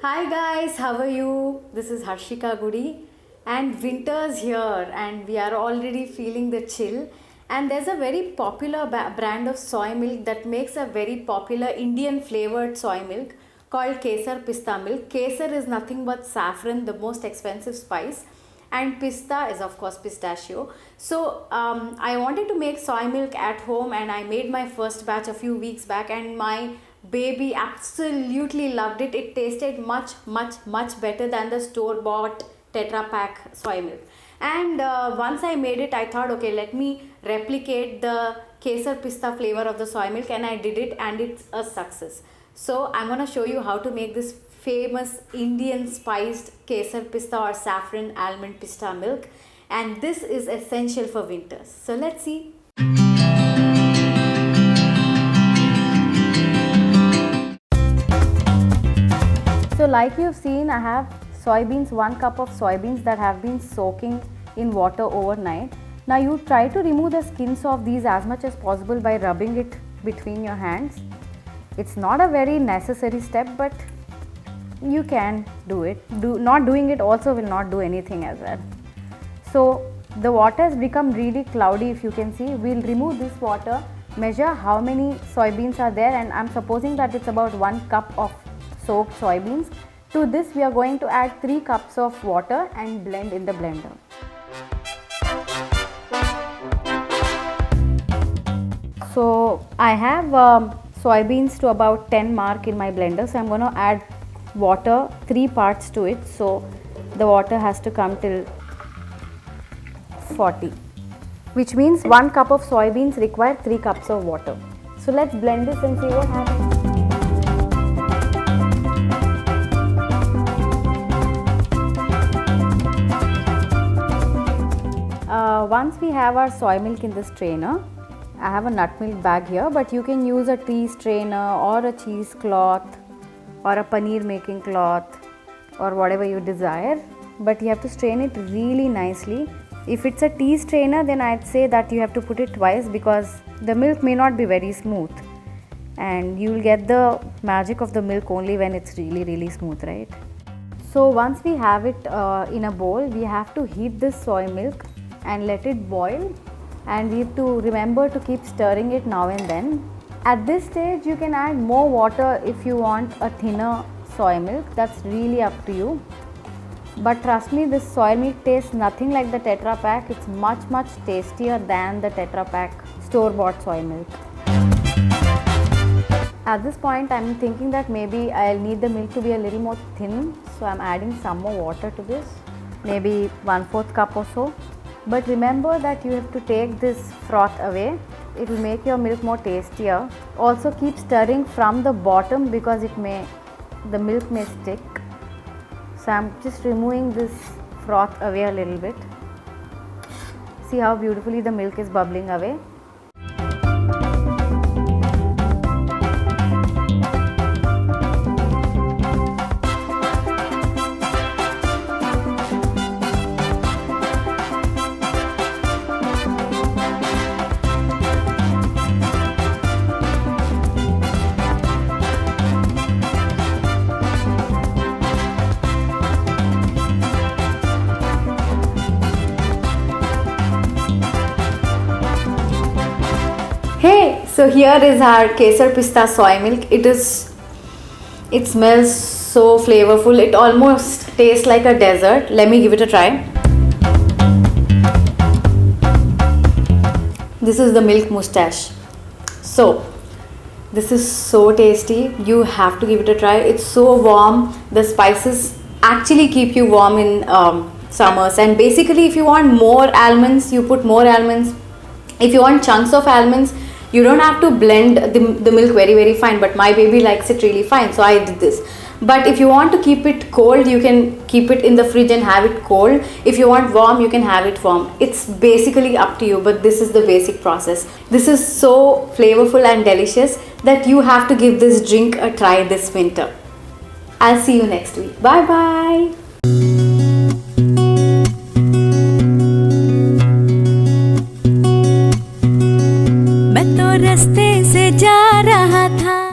Hi guys, how are you? This is Harshika Gudi and winter's here and we are already feeling the chill, and there's a very popular brand of soy milk that makes a very popular Indian flavored soy milk called Kesar Pista milk. Kesar is nothing but saffron, the most expensive spice, and pista is of course pistachio. So I wanted to make soy milk at home and I made my first batch a few weeks back, and my baby absolutely loved it. It tasted much better than the store bought Tetra Pak soy milk. And once I made it, I thought, okay, let me replicate the Kesar Pista flavor of the soy milk, and I did it and it's a success. So I'm gonna show you how to make this famous Indian spiced Kesar Pista or saffron almond pista milk, and this is essential for winters. So let's see. So like you've seen, I have soybeans, 1 cup of soybeans that have been soaking in water overnight. Now you try to remove the skins of these as much as possible by rubbing it between your hands. It's not a very necessary step, but you can do it. Not doing it also will not do anything as well. So the water has become really cloudy, if you can see. We'll remove this water, measure how many soybeans are there, and I'm supposing that it's about 1 cup of soaked soybeans. To this we are going to add 3 cups of water and blend in the blender. So I have soybeans to about 10 mark in my blender, so I'm going to add water 3 parts to it, so the water has to come till 40, which means 1 cup of soybeans require 3 cups of water. So let's blend this and see what happens. Once we have our soy milk in the strainer, I have a nut milk bag here, but you can use a tea strainer or a cheesecloth or a paneer making cloth or whatever you desire, but you have to strain it really nicely. If it's a tea strainer, then I'd say that you have to put it twice, because the milk may not be very smooth and you'll get the magic of the milk only when it's really smooth, right? So once we have it in a bowl, we have to heat this soy milk and let it boil, and we have to remember to keep stirring it now and then. At this stage you can add more water if you want a thinner soy milk. That's really up to you, but trust me, this soy milk tastes nothing like the Tetra Pak. It's much tastier than the Tetra Pak store bought soy milk. At this point I'm thinking that maybe I'll need the milk to be a little more thin, so I'm adding some more water to this, maybe 1/4 cup or so. But remember that you have to take this froth away. It will make your milk more tastier. Also keep stirring from the bottom, because the milk may stick. So I'm just removing this froth away a little bit. See how beautifully the milk is bubbling away. Hey, so here is our Kesar Pista soy milk. It smells so flavorful. It almost tastes like a dessert. Let me give it a try. This is the milk mustache. So this is so tasty. You have to give it a try. It's so warm. The spices actually keep you warm in summers. And basically, if you want more almonds, you put more almonds. If you want chunks of almonds, you don't have to blend the milk very fine, but my baby likes it really fine, so I did this. But if you want to keep it cold, you can keep it in the fridge and have it cold. If you want warm, you can have it warm. It's basically up to you, but this is the basic process. This is so flavorful and delicious that you have to give this drink a try this winter. I'll see you next week. Bye bye. रास्ते से जा रहा था।